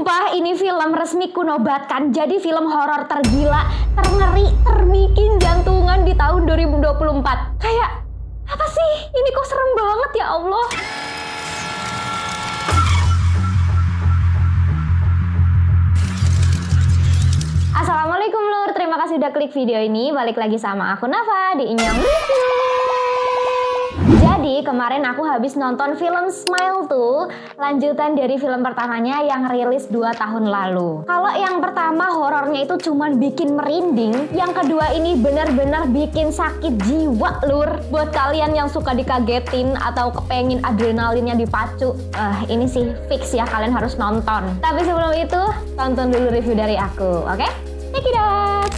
Sumpah ini film resmi kunobatkan jadi film horor tergila, terngeri, terbikin jantungan di tahun 2024. Kayak apa sih? Ini kok serem banget ya Allah. Assalamualaikum lur, terima kasih udah klik video ini. Balik lagi sama aku Nafa di Inyong Review. Jadi kemarin aku habis nonton film Smile tuh, lanjutan dari film pertamanya yang rilis 2 tahun lalu. Kalau yang pertama horornya itu cuman bikin merinding, yang kedua ini benar-benar bikin sakit jiwa lur. Buat kalian yang suka dikagetin atau kepengen adrenalinnya dipacu, ini sih fix ya, kalian harus nonton. Tapi sebelum itu, tonton dulu review dari aku, oke? Check it out!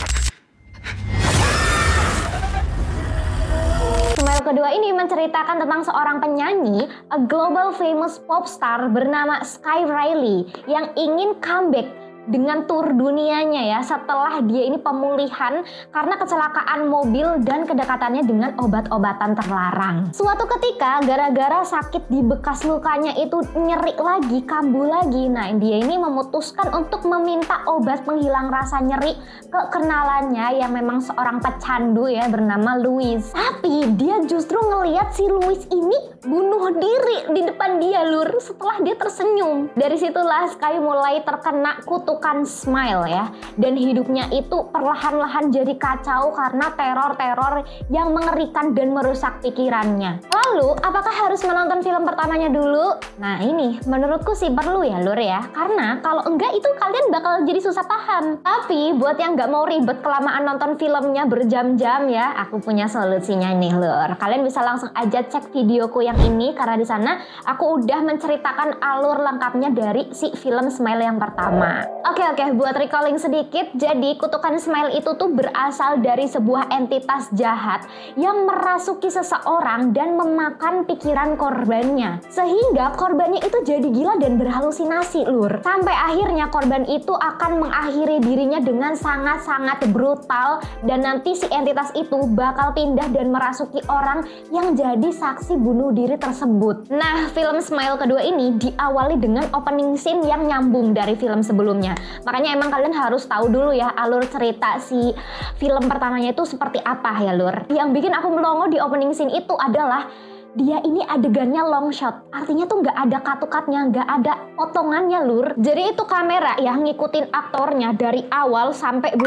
Smile kedua ini menceritakan tentang seorang penyanyi, a global famous pop star bernama Sky Riley yang ingin comeback dengan tur dunianya ya setelah dia ini pemulihan karena kecelakaan mobil dan kedekatannya dengan obat-obatan terlarang. Suatu ketika gara-gara sakit di bekas lukanya itu nyeri lagi, kambuh lagi. Nah, dia ini memutuskan untuk meminta obat penghilang rasa nyeri ke kenalannya yang memang seorang pecandu ya bernama Louis. Tapi dia justru ngelihat si Louis ini bunuh diri di depan dia lur setelah dia tersenyum. Dari situlah Sky mulai terkena kutukan Smile ya, dan hidupnya itu perlahan-lahan jadi kacau karena teror-teror yang mengerikan dan merusak pikirannya. Lalu apakah harus menonton film pertamanya dulu? Nah ini menurutku sih perlu ya lur ya, karena kalau enggak itu kalian bakal jadi susah paham. Tapi buat yang nggak mau ribet kelamaan nonton filmnya berjam-jam ya, aku punya solusinya nih lur. Kalian bisa langsung aja cek videoku yang ini karena di sana aku udah menceritakan alur lengkapnya dari si film Smile yang pertama. Oke, buat recalling sedikit, jadi kutukan Smile itu tuh berasal dari sebuah entitas jahat yang merasuki seseorang dan memakan pikiran korbannya. Sehingga korbannya itu jadi gila dan berhalusinasi lur. Sampai akhirnya korban itu akan mengakhiri dirinya dengan sangat-sangat brutal dan nanti si entitas itu bakal pindah dan merasuki orang yang jadi saksi bunuh diri tersebut. Nah, film Smile kedua ini diawali dengan opening scene yang nyambung dari film sebelumnya. Makanya emang kalian harus tahu dulu ya alur cerita si film pertamanya itu seperti apa ya lur. Yang bikin aku melongo di opening scene itu adalah dia ini adegannya long shot, artinya tuh nggak ada cut-cutnya, nggak ada potongannya lur. Jadi itu kamera yang ngikutin aktornya dari awal sampai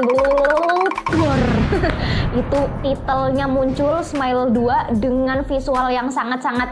itu titelnya muncul Smile 2 dengan visual yang sangat-sangat,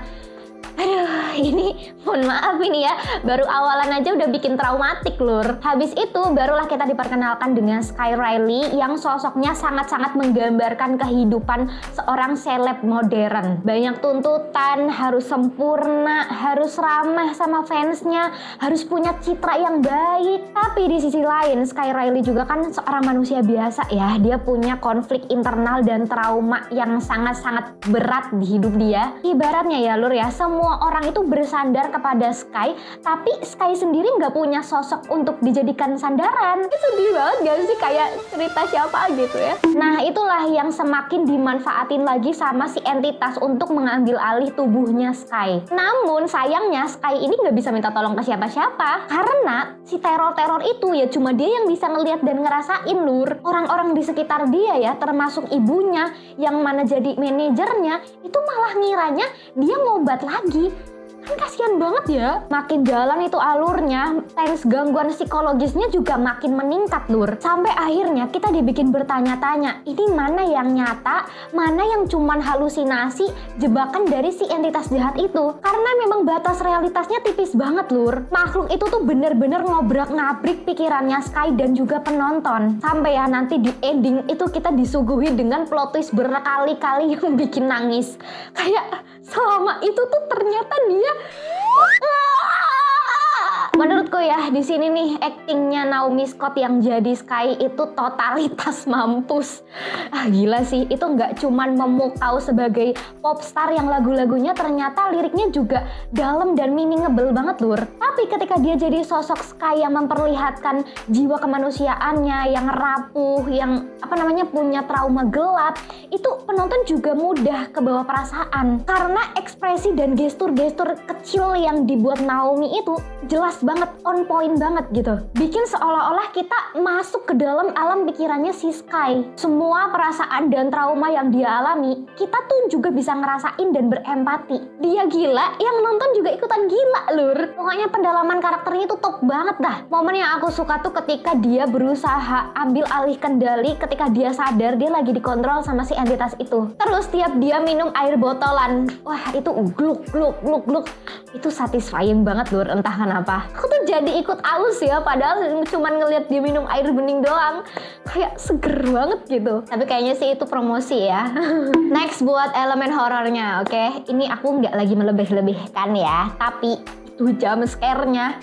aduh ini mohon maaf ini ya, baru awalan aja udah bikin traumatik lur. Habis itu barulah kita diperkenalkan dengan Sky Riley yang sosoknya sangat-sangat menggambarkan kehidupan seorang seleb modern. Banyak tuntutan, harus sempurna, harus ramah sama fansnya, harus punya citra yang baik. Tapi di sisi lain Sky Riley juga kan seorang manusia biasa ya. Dia punya konflik internal dan trauma yang sangat-sangat berat di hidup dia. Ibaratnya ya lur ya, semua orang itu bersandar kepada Sky, tapi Sky sendiri nggak punya sosok untuk dijadikan sandaran. Itu sedih banget gak sih, kayak cerita siapa gitu ya. Nah itulah yang semakin dimanfaatin lagi sama si entitas untuk mengambil alih tubuhnya Sky. Namun sayangnya Sky ini nggak bisa minta tolong ke siapa-siapa karena si teror-teror itu ya cuma dia yang bisa ngelihat dan ngerasain lur. Orang-orang di sekitar dia ya, termasuk ibunya yang mana jadi manajernya, itu malah ngiranya dia ngobat lagi. Kan kasihan banget ya. Makin jalan itu alurnya, tes gangguan psikologisnya juga makin meningkat lur. Sampai akhirnya kita dibikin bertanya-tanya, ini mana yang nyata, mana yang cuman halusinasi, jebakan dari si entitas jahat itu. Karena memang batas realitasnya tipis banget lur. Makhluk itu tuh bener-bener ngobrak-ngabrik pikirannya Sky dan juga penonton. Sampai ya nanti di ending itu kita disuguhi dengan plot twist berkali-kali yang bikin nangis. Kayak selama itu tuh ternyata dia, menurutku ya di sini nih aktingnya Naomi Scott yang jadi Sky itu totalitas mampus. Gila sih, itu nggak cuman memukau sebagai pop star yang lagu-lagunya ternyata liriknya juga dalam dan meaningable banget lur. Tapi ketika dia jadi sosok Sky yang memperlihatkan jiwa kemanusiaannya yang rapuh, yang punya trauma gelap, itu penonton juga mudah kebawa perasaan karena ekspresi dan gestur-gestur kecil yang dibuat Naomi itu jelas pas banget, on point banget gitu. Bikin seolah-olah kita masuk ke dalam alam pikirannya si Sky. Semua perasaan dan trauma yang dia alami, kita tuh juga bisa ngerasain dan berempati. Dia gila, yang nonton juga ikutan gila lur. Pokoknya pendalaman karakternya itu top banget dah. Momen yang aku suka tuh ketika dia berusaha ambil alih kendali ketika dia sadar dia lagi dikontrol sama si entitas itu. Terus tiap dia minum air botolan, wah itu gluk gluk gluk gluk. Itu satisfying banget lur, entah kenapa. Aku tuh jadi ikut aus ya, padahal cuman ngeliat dia minum air bening doang. Kayak seger banget gitu. Tapi kayaknya sih itu promosi ya. Next buat elemen horornya, oke? Ini aku nggak lagi melebih-lebihkan ya, tapi itu jump scare-nya.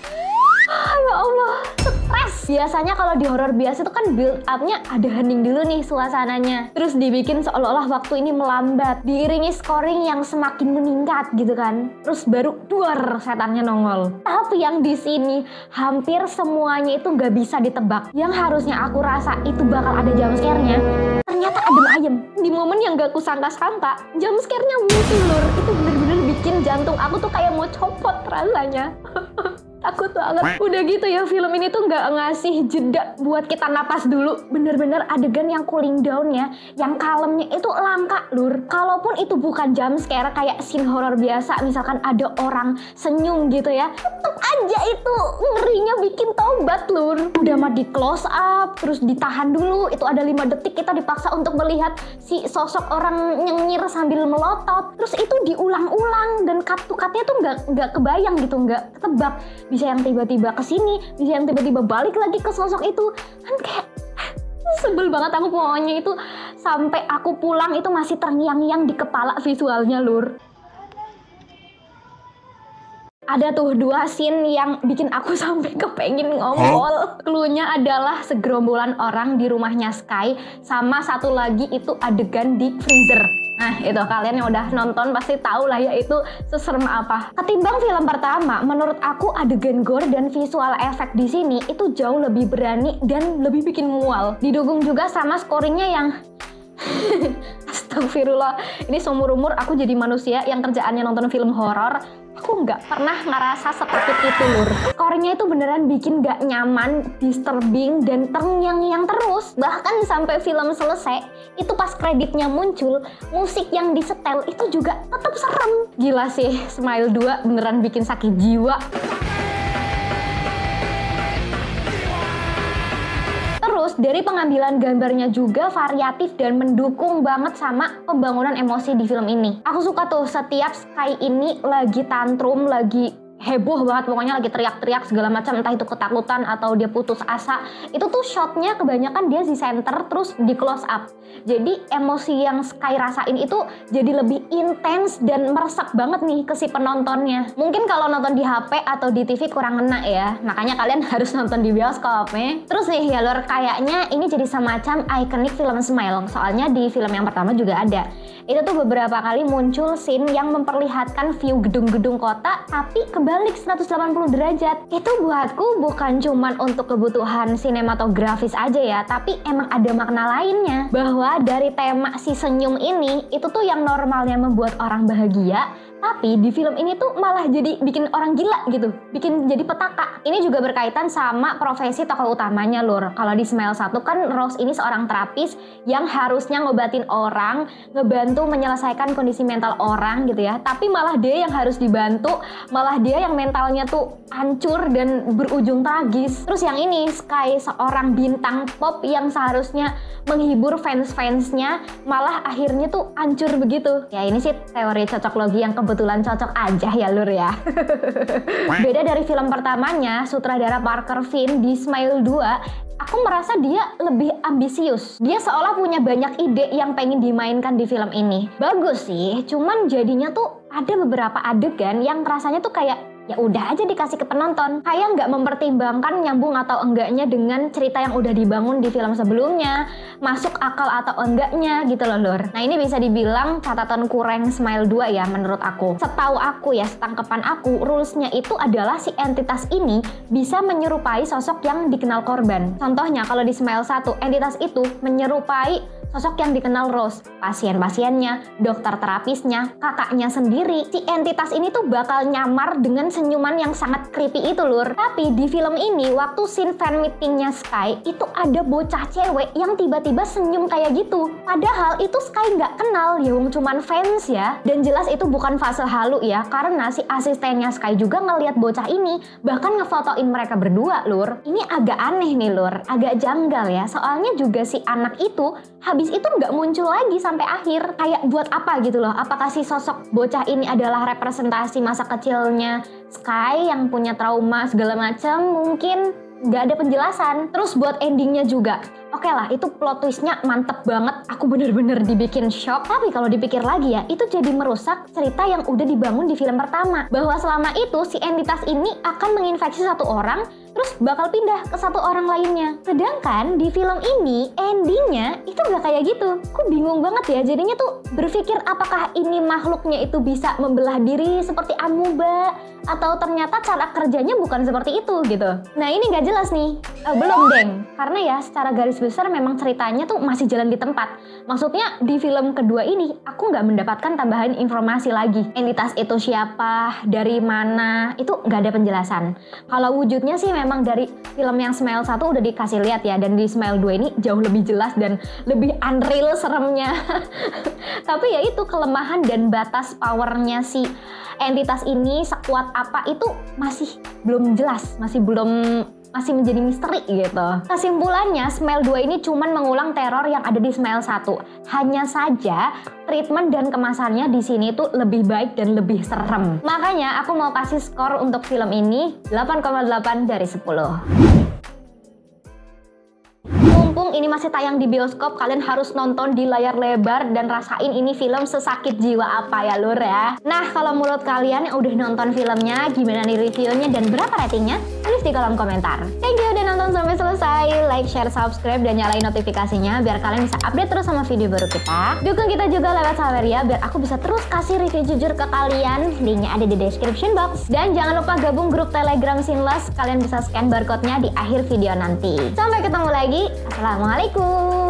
Ya Allah, stres. Biasanya kalau di horor biasa itu kan build up-nya ada hening dulu nih suasananya. Terus dibikin seolah-olah waktu ini melambat, diiringi scoring yang semakin meningkat gitu kan. Terus baru duar setannya nongol. Tapi yang di sini hampir semuanya itu nggak bisa ditebak. Yang harusnya aku rasa itu bakal ada jump scare-nya, ternyata adem ayem. Di momen yang gak kusangka-sangka, jump scare-nya muncul lur. Itu bener-bener bikin jantung aku tuh kayak mau copot rasanya. Takut banget. Udah gitu ya, film ini tuh nggak ngasih jeda buat kita napas dulu. Bener-bener adegan yang cooling down ya, yang kalemnya itu langka lur. Kalaupun itu bukan jump scare kayak scene horor biasa, misalkan ada orang senyum gitu ya, tetep aja itu ngerinya bikin tobat lur. Udah mah di close up, terus ditahan dulu, itu ada 5 detik kita dipaksa untuk melihat si sosok orang nyengir sambil melotot. Terus itu diulang-ulang dan cut-to-cutnya tuh nggak kebayang gitu, nggak ketebak. Bisa yang tiba-tiba kesini, bisa yang tiba-tiba balik lagi ke sosok itu. Kan kayak sebel banget aku pokoknya itu. Sampai aku pulang itu masih terngiang-ngiang di kepala visualnya lur. Ada tuh 2 scene yang bikin aku sampai kepengen ngompol. Cluenya adalah segerombolan orang di rumahnya Sky, sama satu lagi itu adegan di freezer. Nah itu kalian yang udah nonton pasti tahu lah ya itu seserem apa. Ketimbang film pertama, menurut aku adegan gore dan visual efek di sini itu jauh lebih berani dan lebih bikin mual. Didukung juga sama scoringnya yang astagfirullah, ini seumur umur aku jadi manusia yang kerjaannya nonton film horor, aku nggak pernah ngerasa seperti itu lur. Skornya itu beneran bikin nggak nyaman, disturbing, dan terngiang-ngiang terus. Bahkan sampai film selesai, itu pas kreditnya muncul, musik yang disetel itu juga tetap serem. Gila sih, Smile 2 beneran bikin sakit jiwa. Terus dari pengambilan gambarnya juga variatif dan mendukung banget sama pembangunan emosi di film ini. Aku suka tuh setiap Sky ini lagi tantrum, lagi heboh banget, pokoknya lagi teriak-teriak segala macam, entah itu ketakutan atau dia putus asa. Itu tuh shotnya kebanyakan dia di center terus di close up. Jadi emosi yang Sky rasain itu jadi lebih intens dan meresap banget nih ke si penontonnya. Mungkin kalau nonton di HP atau di TV kurang ngena ya, makanya kalian harus nonton di bioskop ya. Terus nih ya lor, kayaknya ini jadi semacam ikonik film Smile. Soalnya di film yang pertama juga ada. Itu tuh beberapa kali muncul scene yang memperlihatkan view gedung-gedung kota tapi kebalik 180 derajat. Itu buatku bukan cuman untuk kebutuhan sinematografis aja ya, tapi emang ada makna lainnya. Bahwa dari tema si senyum ini, itu tuh yang normalnya membuat orang bahagia, tapi di film ini tuh malah jadi bikin orang gila gitu, bikin jadi petaka. Ini juga berkaitan sama profesi tokoh utamanya lur. Kalau di Smile 1 kan Rose ini seorang terapis yang harusnya ngobatin orang, ngebantu menyelesaikan kondisi mental orang gitu ya. Tapi malah dia yang harus dibantu, malah dia yang mentalnya tuh hancur dan berujung tragis. Terus yang ini Sky, seorang bintang pop yang seharusnya menghibur fans-fansnya, malah akhirnya tuh hancur begitu. Ya ini sih teori cocok logi yang kebetulan cocok aja ya lur ya. Beda dari film pertamanya, sutradara Parker Finn di Smile 2, aku merasa dia lebih ambisius. Dia seolah punya banyak ide yang pengen dimainkan di film ini. Bagus sih, cuman jadinya tuh ada beberapa adegan yang rasanya tuh kayak ya udah aja dikasih ke penonton. Kayak nggak mempertimbangkan nyambung atau enggaknya dengan cerita yang udah dibangun di film sebelumnya, masuk akal atau enggaknya gitu loh lur. Nah ini bisa dibilang catatan kurang Smile 2 ya menurut aku. Setahu aku ya, setangkepan aku, rulesnya itu adalah si entitas ini bisa menyerupai sosok yang dikenal korban. Contohnya kalau di Smile 1, entitas itu menyerupai sosok yang dikenal Rose, pasien-pasiennya, dokter terapisnya, kakaknya sendiri. Si entitas ini tuh bakal nyamar dengan senyuman yang sangat creepy itu lur. Tapi di film ini waktu scene fan meetingnya Sky itu ada bocah cewek yang tiba-tiba senyum kayak gitu. Padahal itu Sky nggak kenal, ya wong cuman fans ya. Dan jelas itu bukan fase halu ya, karena si asistennya Sky juga ngelihat bocah ini, bahkan ngefotoin mereka berdua lur. Ini agak aneh nih lur, agak janggal ya. Soalnya juga si anak itu habis itu nggak muncul lagi sampai akhir. Kayak buat apa gitu loh? Apakah si sosok bocah ini adalah representasi masa kecilnya Sky yang punya trauma segala macam? Mungkin nggak ada penjelasan. Terus buat endingnya juga, oke lah, itu plot twistnya mantep banget. Aku bener-bener dibikin shock. Tapi kalau dipikir lagi ya, itu jadi merusak cerita yang udah dibangun di film pertama. Bahwa selama itu si entitas ini akan menginfeksi satu orang, terus bakal pindah ke satu orang lainnya. Sedangkan di film ini endingnya itu gak kayak gitu. Aku bingung banget ya. Jadinya tuh berpikir apakah ini makhluknya itu bisa membelah diri seperti amuba, atau ternyata cara kerjanya bukan seperti itu gitu. Nah ini gak jelas nih. Belum deng. Karena ya secara garis besar memang ceritanya tuh masih jalan di tempat. Maksudnya di film kedua ini aku nggak mendapatkan tambahan informasi lagi. Entitas itu siapa, dari mana, itu nggak ada penjelasan. Kalau wujudnya sih memang dari film yang Smile 1 udah dikasih lihat ya, dan di Smile 2 ini jauh lebih jelas dan lebih unreal seremnya. Tapi ya itu kelemahan dan batas powernya si entitas ini sekuat apa itu masih belum jelas, masih menjadi misteri gitu. Kesimpulannya, Smile 2 ini cuman mengulang teror yang ada di Smile 1. Hanya saja treatment dan kemasannya di sini tuh lebih baik dan lebih serem. Makanya aku mau kasih skor untuk film ini 8,8 dari 10. Mumpung ini masih tayang di bioskop, kalian harus nonton di layar lebar dan rasain ini film sesakit jiwa apa ya lur ya. Nah kalau menurut kalian yang udah nonton filmnya, gimana nih reviewnya dan berapa ratingnya? Tulis di kolom komentar. Thank you udah nonton sampai selesai. Like, share, subscribe, dan nyalain notifikasinya biar kalian bisa update terus sama video baru kita. Dukung kita juga lewat Saweria biar aku bisa terus kasih review jujur ke kalian. Linknya ada di description box. Dan jangan lupa gabung grup Telegram Sinless. Kalian bisa scan barcode-nya di akhir video nanti. Sampai ketemu lagi. Assalamualaikum.